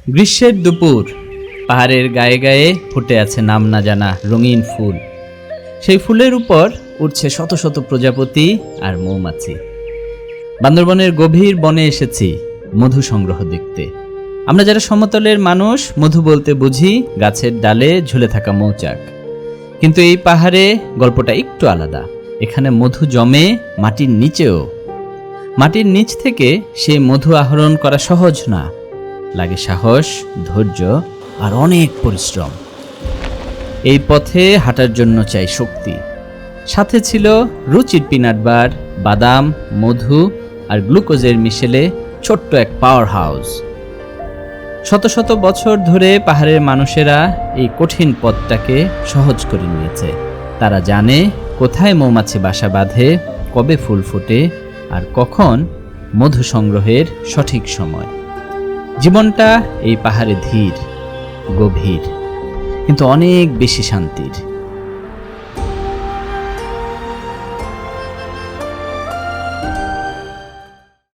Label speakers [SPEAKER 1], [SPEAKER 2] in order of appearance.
[SPEAKER 1] গ্রীষ্মের দুপুর, পাহাড়ের গায়ে গায়ে ফুটে আছে নাম না জানা রঙিন ফুল। সেই ফুলের উপর উঠছে শত শত প্রজাপতি আর মৌমাছি। বান্দরবনের গভীর বনে এসেছি মধু সংগ্রহ দেখতে। আমরা যারা সমতলের মানুষ, মধু বলতে বুঝি গাছের ডালে ঝুলে থাকা মৌচাক। কিন্তু এই পাহাড়ে গল্পটা একটু আলাদা। এখানে মধু জমে মাটির নিচেও। মাটির নিচ থেকে সেই মধু আহরণ করা সহজ না, লাগে সাহস, ধৈর্য আর অনেক পরিশ্রম। এই পথে হাঁটার জন্য চাই শক্তি। সাথে ছিল রুচির পিনাট বার, বাদাম, মধু আর গ্লুকোজের মিশেলে ছোট্ট এক পাওয়ার হাউস। শত শত বছর ধরে পাহাড়ের মানুষেরা এই কঠিন পথটাকে সহজ করে নিয়েছে। তারা জানে কোথায় মৌমাছি বাসা বাঁধে, কবে ফুল ফোটে আর কখন মধু সংগ্রহের সঠিক সময়। জীবনটা এই পাহাড়ে ধীর, গভীর, কিন্তু অনেক বেশি শান্তির।